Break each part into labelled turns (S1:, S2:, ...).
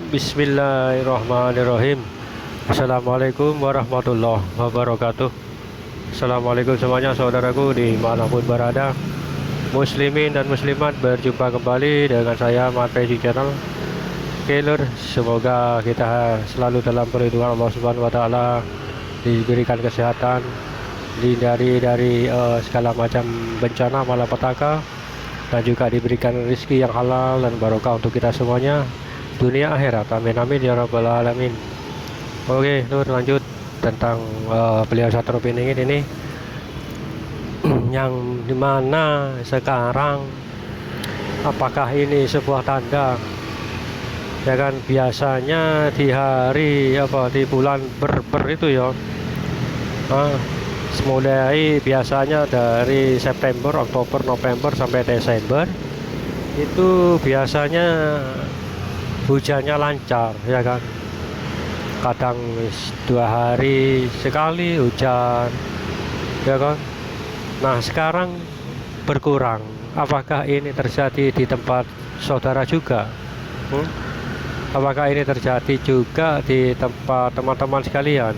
S1: Bismillahirrahmanirrahim. Assalamualaikum warahmatullahi wabarakatuh. Assalamualaikum semuanya saudaraku dimanapun berada, muslimin dan muslimat, berjumpa kembali dengan saya Mat Peci Channel. Oke lur, semoga kita selalu dalam perlindungan Allah Subhanahu wa taala, diberikan kesehatan, dihindari dari segala macam bencana malapetaka, dan juga diberikan rezeki yang halal dan barokah untuk kita semuanya, dunia akhirat. Amin amin ya rabbal alamin. Oke lur, lanjut tentang beliau Satrio Piningit ini yang dimana sekarang, apakah ini sebuah tanda? Ya kan, biasanya di hari di bulan ber itu ya, mulai biasanya dari September, Oktober, November sampai Desember itu biasanya hujannya lancar, ya kan. Kadang 2 hari sekali hujan, ya kan. Nah sekarang berkurang. Apakah ini terjadi di tempat saudara juga? Apakah ini terjadi juga di tempat teman-teman sekalian?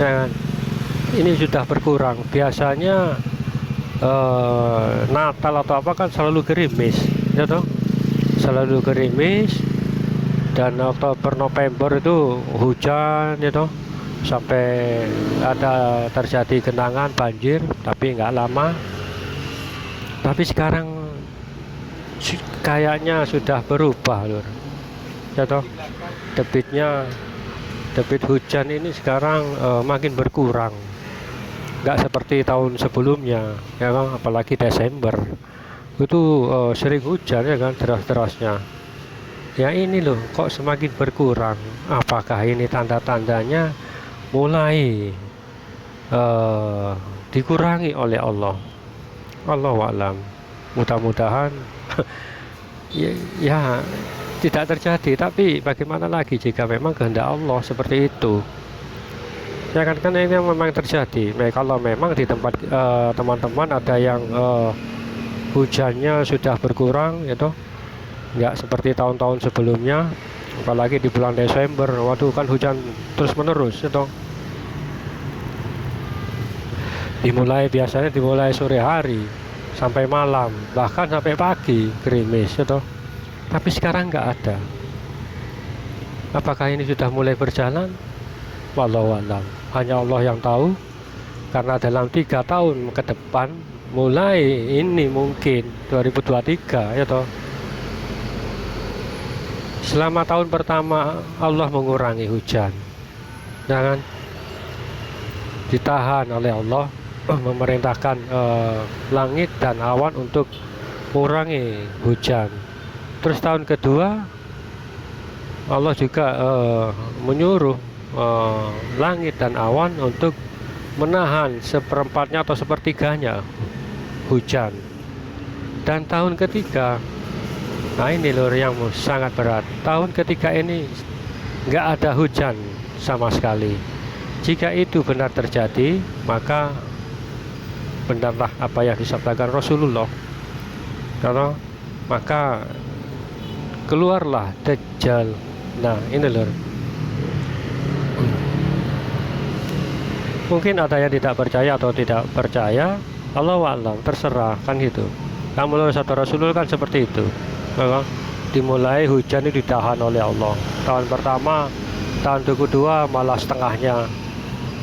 S1: Ya kan? Ini sudah berkurang. Biasanya Natal atau apa kan selalu gerimis, ya toh? Selalu gerimis. Dan Oktober November itu hujan, ya toh, sampai ada terjadi genangan banjir, tapi nggak lama. Tapi sekarang kayaknya sudah berubah lur, ya toh. Debit hujan ini sekarang makin berkurang, nggak seperti tahun sebelumnya, ya kan. Apalagi Desember itu sering hujan, ya kan, deras-derasnya. Ya ini loh kok semakin berkurang. Apakah ini tanda-tandanya mulai dikurangi oleh Allah? Allahu a'lam. Mudah-mudahan ya tidak terjadi, tapi bagaimana lagi jika memang kehendak Allah seperti itu, ya kan. Kan ini memang terjadi. Kalau memang di tempat teman-teman ada yang hujannya sudah berkurang, gitu, nggak seperti tahun-tahun sebelumnya, apalagi di bulan Desember, waduh kan hujan terus menerus, gitu. Biasanya dimulai sore hari sampai malam, bahkan sampai pagi gerimis, gitu. Tapi sekarang nggak ada. Apakah ini sudah mulai berjalan? Wallahu a'lam. Hanya Allah yang tahu. Karena dalam 3 tahun ke depan, mulai ini mungkin 2023, ya toh, selama tahun pertama Allah mengurangi hujan, jangan ditahan oleh Allah, memerintahkan langit dan awan untuk mengurangi hujan. Terus tahun kedua Allah juga menyuruh langit dan awan untuk menahan seperempatnya atau sepertiganya hujan. Dan tahun ketiga, nah ini lur yang sangat berat. Tahun ketiga ini nggak ada hujan sama sekali. Jika itu benar terjadi, maka benarlah apa yang disabdakan Rasulullah. Karena maka keluarlah Dajjal. Nah ini lur, mungkin ada yang tidak percaya atau tidak percaya, Allahu a'lam, terserah, kan gitu. Kamu menurut satu Rasulullah kan seperti itu. Dimulai hujan itu ditahan oleh Allah. Tahun pertama, tahun kedua malah setengahnya,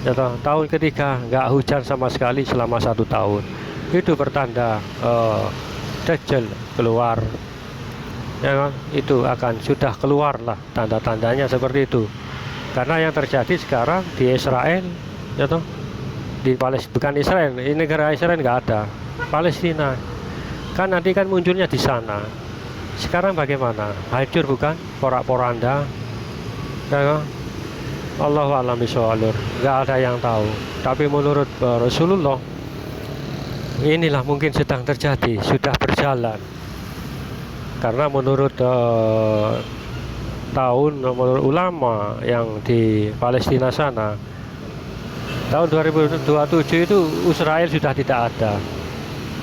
S1: ya, tahun ketiga nggak hujan sama sekali selama 1 tahun. Itu pertanda Dajjal keluar, ya kan. Itu akan sudah keluar lah, tanda-tandanya seperti itu. Karena yang terjadi sekarang di Israel, ya toh, di Palestina, bukan Israel, ini negara Israel nggak ada, Palestina kan nanti kan munculnya di sana. Sekarang bagaimana? Hancur bukan? Porak-poranda, ya kan? Allahu a'lam bishawab, nggak ada yang tahu. Tapi menurut Rasulullah, inilah mungkin sedang terjadi, sudah berjalan. Karena menurut menurut ulama yang di Palestina sana, tahun 2027 itu Israel sudah tidak ada,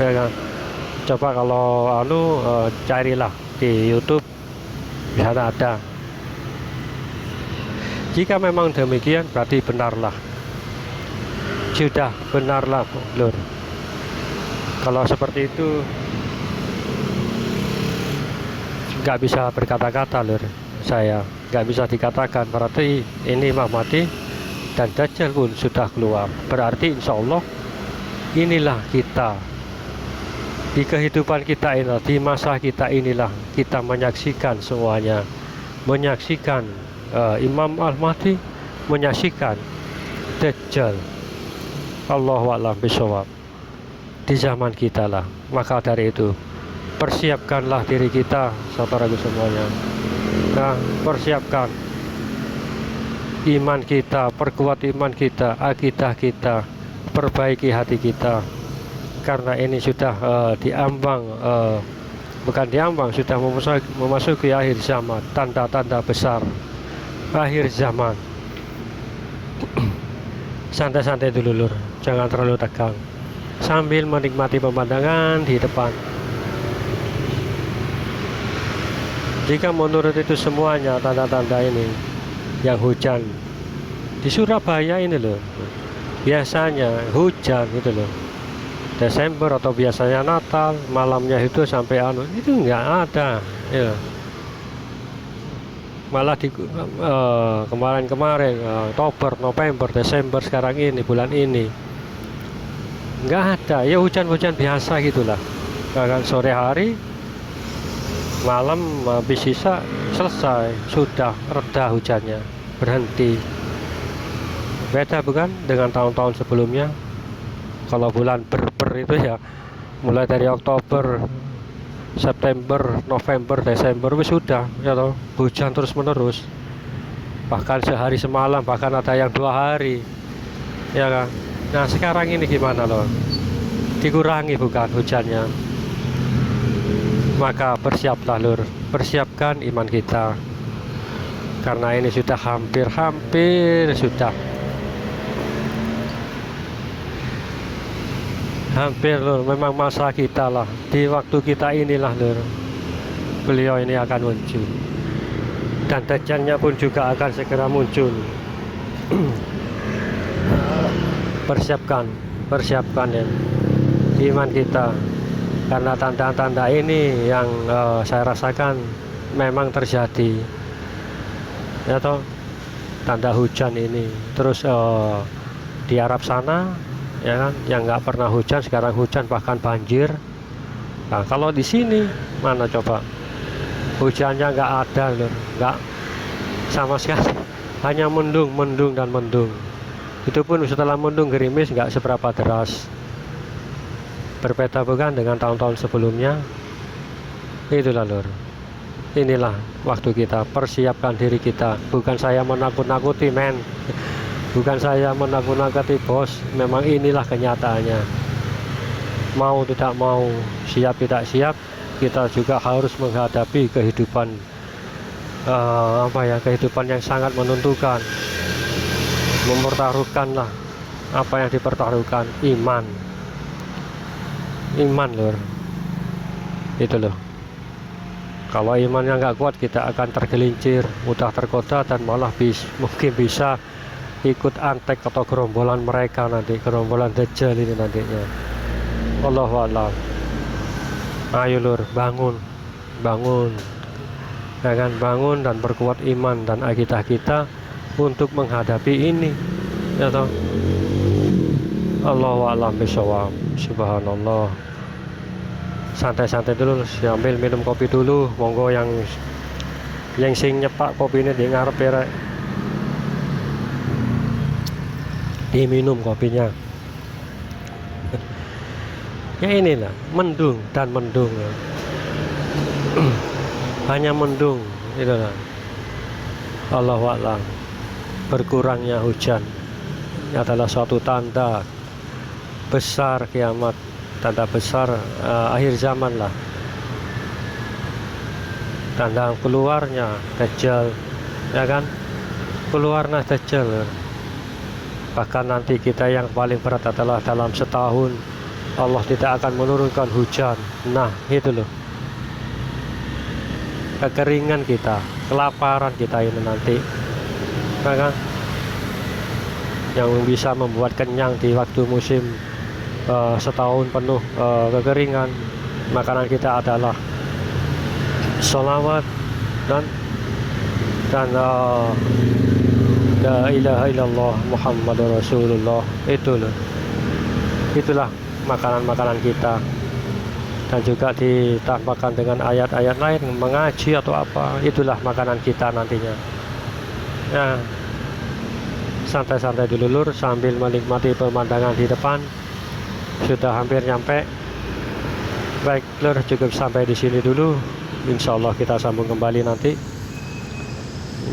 S1: ya kan? Coba kalau carilah di YouTube di sana ada. Jika memang demikian berarti benarlah, sudah benarlah lur. Kalau seperti itu nggak bisa berkata-kata lur, saya nggak bisa dikatakan. Berarti ini Imam Mahdi dan Dajjal pun sudah keluar. Berarti insya Allah inilah kita di kehidupan kita ini, di masa kita inilah kita menyaksikan semuanya, menyaksikan Imam Al-Mahdi, menyaksikan Dajjal. Allahu a'lam bishawab. Di zaman kita lah. Maka dari itu persiapkanlah diri kita, saudaraku semuanya. Nah, persiapkan iman kita, perkuat iman kita, akidah kita, perbaiki hati kita. Karena ini sudah diambang, bukan diambang, sudah memasuki akhir zaman, tanda-tanda besar akhir zaman. Santai-santai dulu lur, jangan terlalu tegang, sambil menikmati pemandangan di depan. Jika menurut itu semuanya tanda-tanda ini yang hujan di Surabaya ini loh, biasanya hujan gitu loh, Desember atau biasanya Natal malamnya itu sampai itu nggak ada ya. Malah di kemarin-kemarin Oktober, November, Desember sekarang ini, bulan ini nggak ada ya, hujan-hujan biasa gitulah. Kan sore hari malam habis sisa selesai, sudah reda hujannya, berhenti. Beda bukan dengan tahun-tahun sebelumnya. Kalau bulan ber itu ya mulai dari Oktober, September, November, Desember wis sudah ya toh, hujan terus menerus, bahkan sehari semalam, bahkan ada yang 2 hari ya kan. Nah sekarang ini gimana loh, dikurangi bukan hujannya. Maka bersiaplah lur, persiapkan iman kita, karena ini sudah hampir sudah hampir lur, memang masa kita lah, di waktu kita inilah lur, beliau ini akan muncul, dan Dajjalnya pun juga akan segera muncul. Persiapkan ya iman kita, karena tanda-tanda ini yang saya rasakan memang terjadi ya toh, tanda hujan ini. Terus di Arab sana ya kan, yang nggak pernah hujan sekarang hujan, bahkan banjir. Nah kalau di sini mana coba, hujannya nggak ada loh, nggak sama sekali, hanya mendung dan mendung. Itu pun setelah mendung gerimis, nggak seberapa deras. Berbeda bukan dengan tahun-tahun sebelumnya. Itulah lur, inilah waktu kita, persiapkan diri kita. Bukan saya menakut-nakuti men, bukan saya menakut-nakuti bos, memang inilah kenyataannya. Mau tidak mau, siap tidak siap, kita juga harus menghadapi kehidupan kehidupan yang sangat menentukan, mempertaruhkan lah apa yang dipertaruhkan, iman lur, itu loh. Kalau imannya nggak kuat, kita akan tergelincir, mudah tergoda, dan malah mungkin bisa ikut antek atau gerombolan mereka nanti, gerombolan Dajjal ini nantinya. Allahu a'lam. Ayo lur, bangun ya kan, bangun dan perkuat iman dan akidah kita untuk menghadapi ini ya toh. Allahu a'lam bishawab. Subhanallah. Santai-santai dulu, sambil minum kopi dulu. Monggo yang sing nyepak kopi ini di ngarep ya, diminum kopinya. Ya inilah, mendung dan mendung ya. Hanya mendung itulah. Allahu a'lam. Berkurangnya hujan adalah suatu tanda besar kiamat, tanda besar akhir zaman lah, tanda keluarnya Dajjal ya kan, keluarnya Dajjal. Bahkan nanti kita yang paling berat adalah dalam setahun Allah tidak akan menurunkan hujan. Nah itu loh, kekeringan kita, kelaparan kita ini nanti, kan? Yang bisa membuat kenyang di waktu musim setahun penuh kekeringan, makanan kita adalah sholawat dan la ilaha illallah Muhammadur Rasulullah. Itulah makanan-makanan kita, dan juga ditambahkan dengan ayat-ayat lain, mengaji atau apa, itulah makanan kita nantinya. Nah, santai-santai dulu lur, sambil menikmati pemandangan di depan. Sudah hampir nyampe. Baik lur, cukup sampai di sini dulu. Insya Allah kita sambung kembali nanti.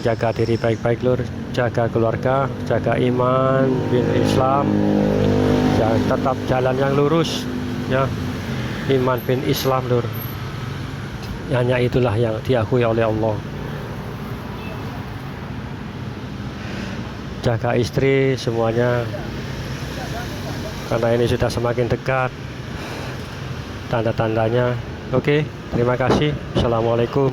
S1: Jaga diri baik-baik lur, jaga keluarga, jaga iman bin Islam, tetap jalan yang lurus ya. Iman bin Islam lur, hanya itulah yang diakui oleh Allah. Jaga istri semuanya, karena ini sudah semakin dekat tanda-tandanya. Oke, terima kasih. Assalamualaikum.